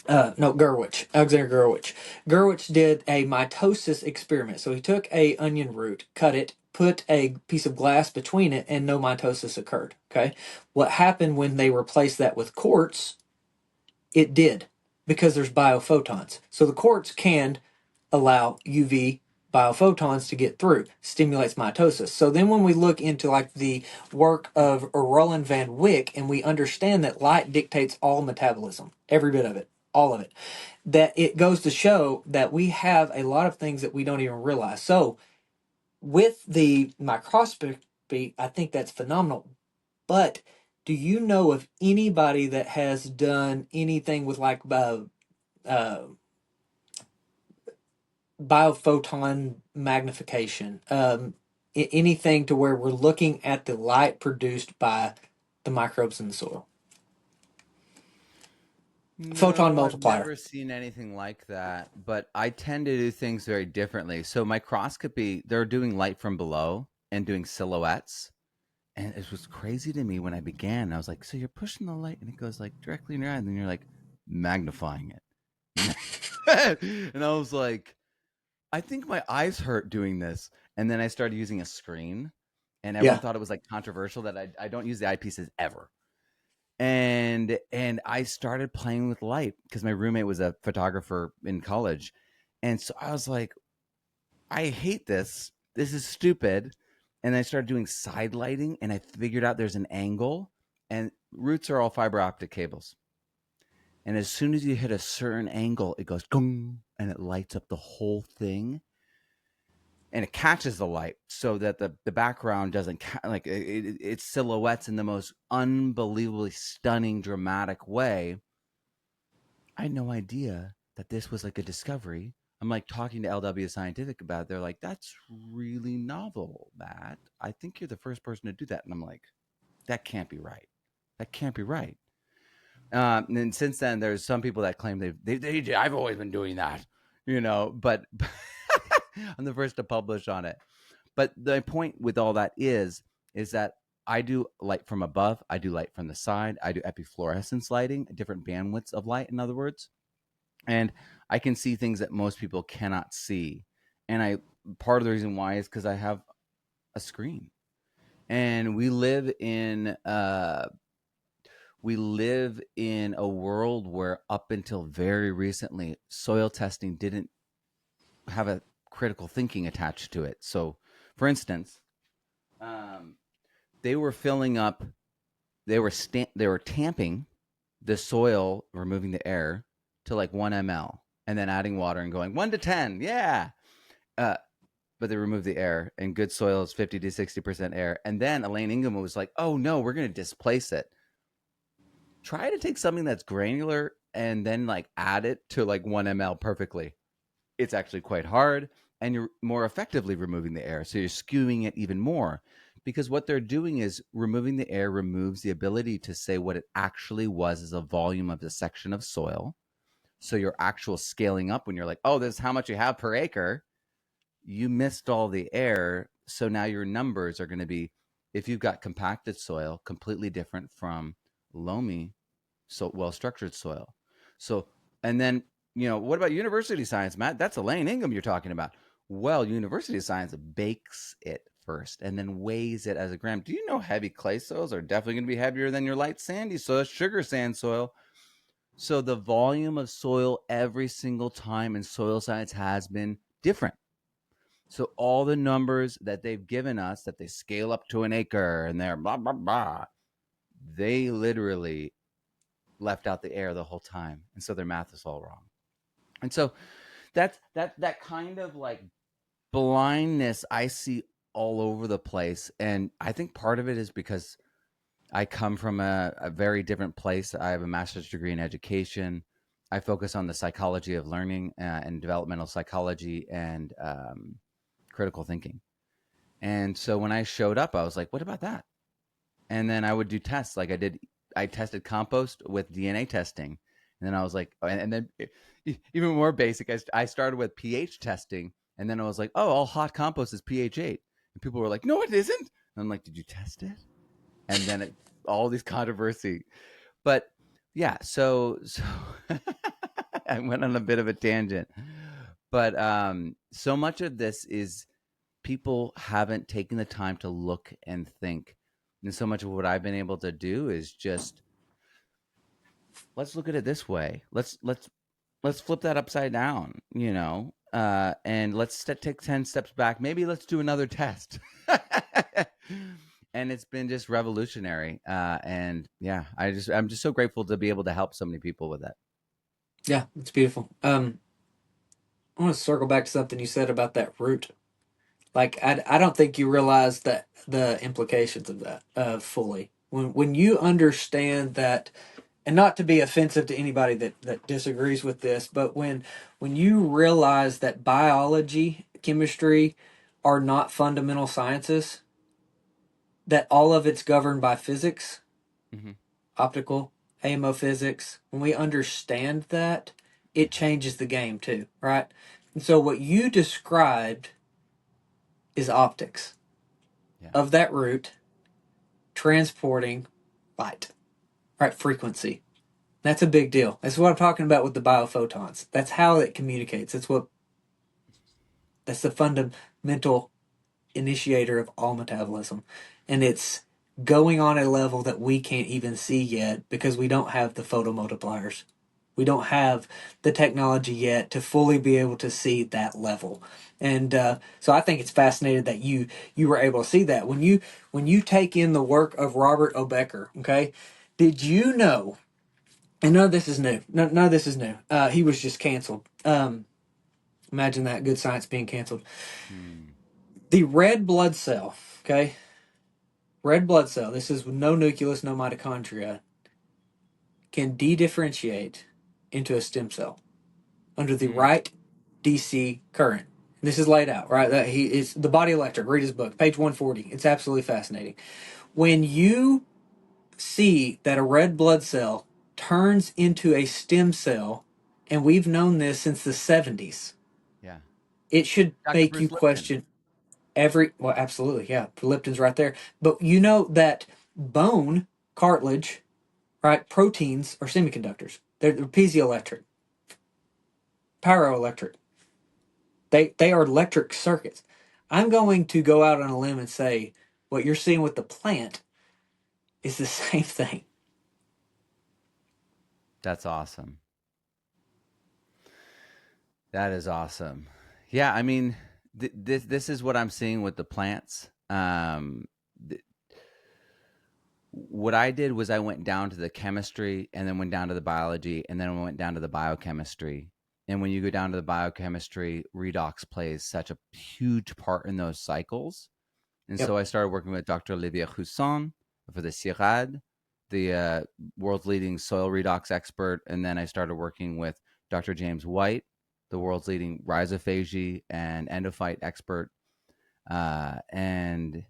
no, Gurwitch, Alexander Gurwitch. Gurwitch did a mitosis experiment. So he took a onion root, cut it, put a piece of glass between it, and no mitosis occurred. Okay. What happened when they replaced that with quartz? It did, because there's biophotons. So the quartz can allow UV biophotons to get through, stimulates mitosis. So then when we look into like the work of Roland Van Wyck and we understand that light dictates all metabolism, every bit of it, all of it, that it goes to show that we have a lot of things that we don't even realize. So with the microscopy, I think that's phenomenal. But do you know of anybody that has done anything with like uh, biophoton magnification, anything to where we're looking at the light produced by the microbes in the soil? Photon No, I've multiplier. never seen anything like that, but I tend to do things very differently. So microscopy, they're doing light from below and doing silhouettes. And it was crazy to me when I began. I was like, so you're pushing the light and it goes like directly in your eye, and then you're like magnifying it. And I was like, I think my eyes hurt doing this. And then I started using a screen, and everyone Yeah. thought it was like controversial that I don't use the eyepieces ever. And I started playing with light because my roommate was a photographer in college. And so I was like, I hate this. This is stupid. And I started doing side lighting, and I figured out there's an angle, and roots are all fiber optic cables. And as soon as you hit a certain angle, it goes gong, and it lights up the whole thing, and it catches the light so that the background doesn't like it silhouettes in the most unbelievably stunning, dramatic way. I had no idea that this was like a discovery. I'm like talking to LW Scientific about it. They're like, that's really novel, Matt. I think you're the first person to do that. And I'm like, that can't be right. That can't be right. And then since then, there's some people that claim I've always been doing that, but I'm the first to publish on it. But the point with all that is that I do light from above, I do light from the side, I do epifluorescence lighting, different bandwidths of light, in other words, and I can see things that most people cannot see. And I part of the reason why is because I have a screen, and we live in a world where up until very recently, soil testing didn't have a critical thinking attached to it. So, for instance, um, they were filling up, they were tamping the soil, removing the air to like 1 ml, and then adding water and going 1 to 10, yeah. Uh, but they removed the air, and good soil is 50 to 60% air. And then Elaine Ingham was like, "Oh no, we're going to displace it. Try to take something that's granular and then like add it to like 1 ml perfectly. It's actually quite hard, and you're more effectively removing the air. So you're skewing it even more, because what they're doing is removing the air removes the ability to say what it actually was as a volume of the section of soil. So your actual scaling up, when you're like, oh, this is how much you have per acre, you missed all the air. So now your numbers are going to be, if you've got compacted soil, completely different from loamy, so well-structured soil. So, and then, what about university science, Matt? That's Elaine Ingham you're talking about. Well, university science bakes it first and then weighs it as a gram. Do you know heavy clay soils are definitely going to be heavier than your light sandy soil, sugar sand soil? So the volume of soil every single time in soil science has been different. So all the numbers that they've given us, that they scale up to an acre and they're blah blah blah, they literally left out the air the whole time, and so their math is all wrong. And so that kind of like blindness I see all over the place, and I think part of it is because I come from a very different place. I have a master's degree in education. I focus on the psychology of learning and developmental psychology and critical thinking. And so when I showed up, I was like, what about that? And then I would do tests like I tested compost with DNA testing. And then I was like, and then even more basic, I started with pH testing. And then I was like, oh, all hot compost is pH 8. And people were like, no, it isn't. And I'm like, did you test it? And then all these controversy. But yeah, so I went on a bit of a tangent. But so much of this is people haven't taken the time to look and think. And so much of what I've been able to do is just, let's look at it this way. Let's flip that upside down, and let's take 10 steps back. Maybe let's do another test. And it's been just revolutionary. And yeah, I'm just so grateful to be able to help so many people with that. Yeah, it's beautiful. I want to circle back to something you said about that root. Like, I don't think you realize that the implications of that fully. When you understand that, and not to be offensive to anybody that disagrees with this, but when you realize that biology, chemistry are not fundamental sciences, that all of it's governed by physics, Hmm. optical, AMO physics, when we understand that, it Yeah. changes the game too, right? And so what you described is optics Yeah. of that root transporting light, right? Frequency. That's a big deal. That's what I'm talking about with the biophotons. That's how it communicates. That's the fundamental initiator of all metabolism. And it's going on a level that we can't even see yet because we don't have the photomultipliers. We don't have the technology yet to fully be able to see that level. And so I think it's fascinating that you were able to see that when you take in the work of Robert Obecker. Okay, did you know? And none of this is new. None of this is new. He was just canceled. Imagine that, good science being canceled. Hmm. The red blood cell. Okay, red blood cell. This is no nucleus, no mitochondria. Can de-differentiate into a stem cell under the Hmm. right DC current. This is laid out, right? That he is the body electric. Read his book, page 140. It's absolutely fascinating. When you see that a red blood cell turns into a stem cell, and we've known this since the 70s, Yeah. it should Dr. make you Bruce Lipton. question. Well, absolutely, yeah. Leptin's right there. But you know that bone, cartilage, right? Proteins are semiconductors. They're piezoelectric, pyroelectric. They are electric circuits. I'm going to go out on a limb and say what you're seeing with the plant is the same thing. That's awesome. That is awesome. Yeah, I mean, this is what I'm seeing with the plants. Th- what I did was I went down to the chemistry and then went down to the biology and then I went down to the biochemistry. And when you go down to the biochemistry, redox plays such a huge part in those cycles. And Yep. so I started working with Dr. Olivier Husson for the CIRAD, the world's leading soil redox expert. And then I started working with Dr. James White, the world's leading rhizophagy and endophyte expert. And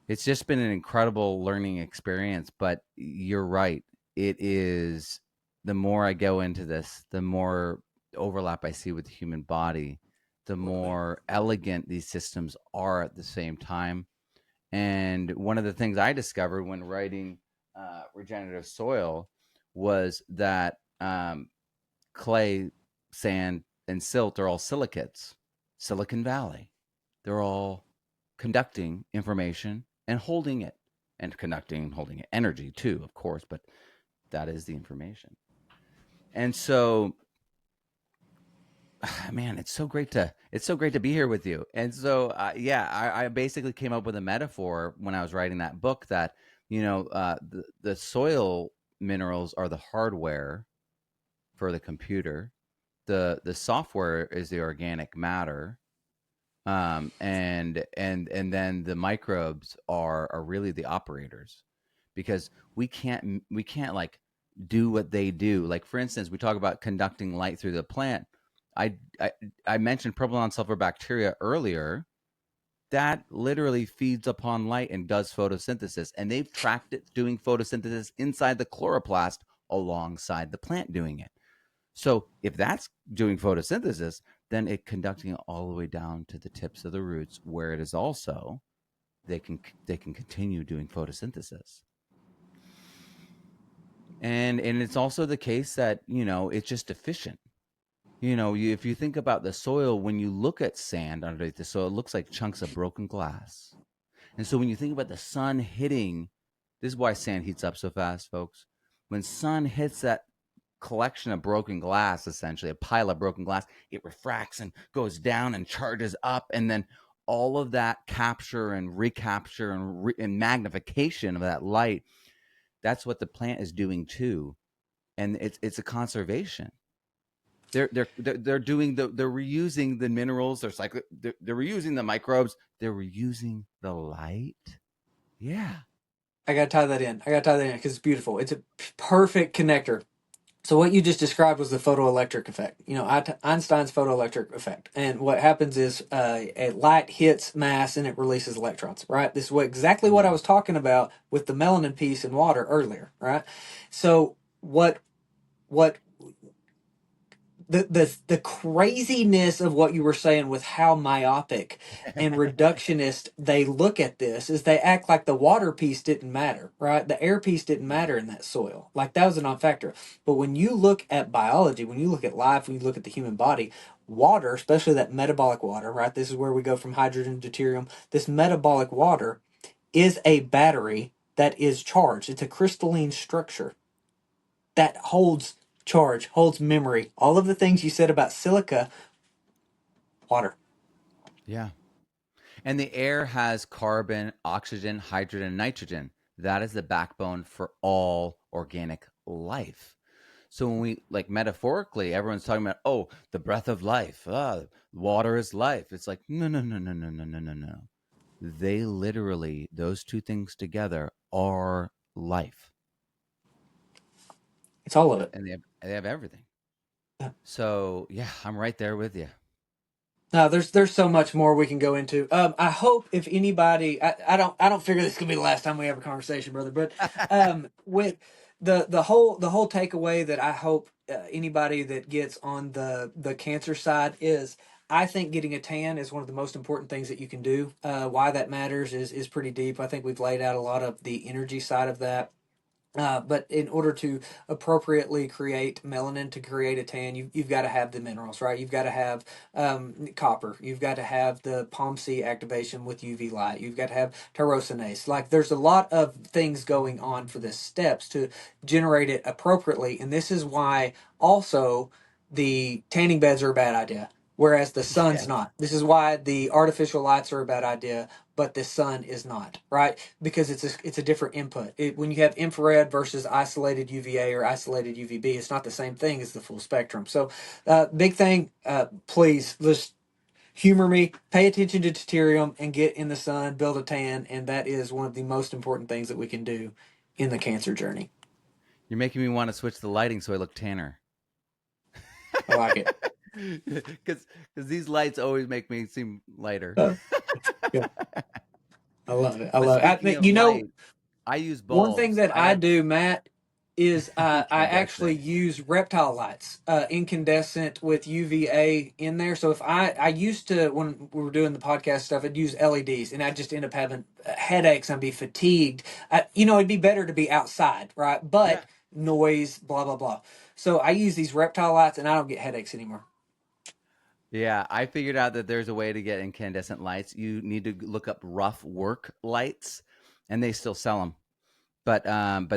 it's just been an incredible learning experience. But you're right. It is, the more I go into this, the more overlap I see with the human body, the more elegant these systems are at the same time. And one of the things I discovered when writing Regenerative Soil was that clay, sand, and silt are all silicates. Silicon Valley. They're all conducting information and holding it, and conducting and holding it. Energy too, of course, but that is the information. And so, man, it's so great to be here with you. And so, yeah, I basically came up with a metaphor when I was writing that book that, the soil minerals are the hardware for the computer. The software is the organic matter, and then the microbes are really the operators, because we can't like do what they do. Like, for instance, we talk about conducting light through the plant. I i, I mentioned provolone sulfur bacteria earlier, that literally feeds upon light and does photosynthesis, and they've tracked it doing photosynthesis inside the chloroplast alongside the plant doing it. So if that's doing photosynthesis, then it conducting it all the way down to the tips of the roots, where it is also, they can continue doing photosynthesis. And it's also the case that, it's just efficient. If you think about the soil, when you look at sand underneath the soil, it looks like chunks of broken glass. And so when you think about the sun hitting, this is why sand heats up so fast, folks. When sun hits that collection of broken glass, essentially a pile of broken glass, it refracts and goes down and charges up, and then all of that capture and recapture and magnification of that light, that's what the plant is doing too. And it's a conservation. They're doing they're reusing the minerals, they're reusing the microbes, they're reusing the light. Yeah. I gotta tie that in. I gotta tie that in because it's beautiful. It's a perfect connector. So what you just described was the photoelectric effect. You know, Einstein's photoelectric effect. And what happens is a light hits mass and it releases electrons, right? This is exactly what I was talking about with the melanin piece in water earlier, right? So what the craziness of what you were saying with how myopic and reductionist they look at this is they act like the water piece didn't matter, right? The air piece didn't matter in that soil. Like that was a non-factor. But when you look at biology, when you look at life, when you look at the human body, water, especially that metabolic water, right? This is where we go from hydrogen to deuterium. This metabolic water is a battery that is charged. It's a crystalline structure that holds charge, holds memory. All of the things you said about silica, water. Yeah. And the air has carbon, oxygen, hydrogen, and nitrogen. That is the backbone for all organic life. So when we, like, metaphorically, everyone's talking about, oh, the breath of life, water is life. It's like, no, no, no, no, no, no, no, no, no. They literally, those two things together are life, It's all of it. and they have everything. Yeah. So yeah, I'm right there with you. No, there's so much more we can go into. I hope if anybody, I don't figure this is gonna be the last time we have a conversation, brother. But with the whole takeaway that I hope anybody that gets on the cancer side is I think getting a tan is one of the most important things that you can do. Why that matters is pretty deep. I think we've laid out a lot of the energy side of that. But in order to appropriately create melanin to create a tan, you've got to have the minerals, right? You've got to have copper. You've got to have the POMC activation with UV light. You've got to have tyrosinase. Like there's a lot of things going on for the steps to generate it appropriately. And this is why also the tanning beds are a bad idea, whereas the sun's Yes. not. This is why the artificial lights are a bad idea, but the sun is not, right? Because it's a different input. When you have infrared versus isolated UVA or isolated UVB, it's not the same thing as the full spectrum. So, big thing, please just humor me. Pay attention to deuterium and get in the sun, build a tan, and that is one of the most important things that we can do in the cancer journey. You're making me want to switch the lighting so I look tanner. I like it. Because these lights always make me seem lighter. Yeah, I love it. I But love it. speaking of light, I use One thing bulbs. that I I have do, Matt, is I actually incandescent. use reptile lights, incandescent with UVA in there. So if I used to, when we were doing the podcast stuff, I'd use LEDs and I'd just end up having headaches and be fatigued. It'd be better to be outside, right? Yeah. But noise, blah, blah, blah. So I use these reptile lights and I don't get headaches anymore. Yeah, I figured out that there's a way to get incandescent lights. You need to look up rough work lights, and they still sell them. But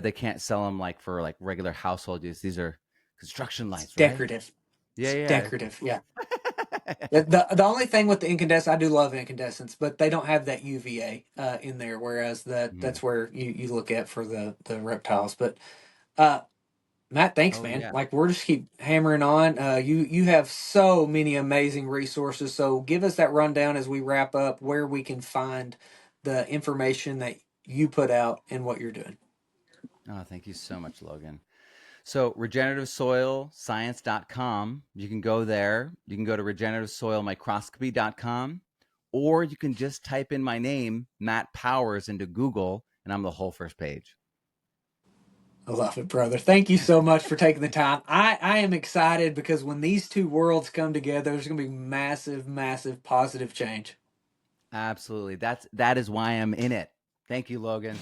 they can't sell them like for like regular household use. These are construction It's lights, right? decorative. Yeah, It's yeah. decorative. Yeah. The only thing with the incandescent, I do love incandescents, but they don't have that UVA in there. Whereas Mhm. that's where you look at for the reptiles. But uh, Matt, thanks, Oh man. yeah. Like we're just keep hammering on. You have so many amazing resources. So give us that rundown as we wrap up where we can find the information that you put out and what you're doing. Oh, thank you so much, Logan. So regenerativesoilscience.com. You can go there. You can go to regenerativesoilmicroscopy.com, or you can just type in my name, Matt Powers, into Google, and I'm the whole first page. I love it, brother. Thank you so much for taking the time. I am excited because when these two worlds come together, there's going to be massive, massive positive change. Absolutely. That is why I'm in it. Thank you, Logan.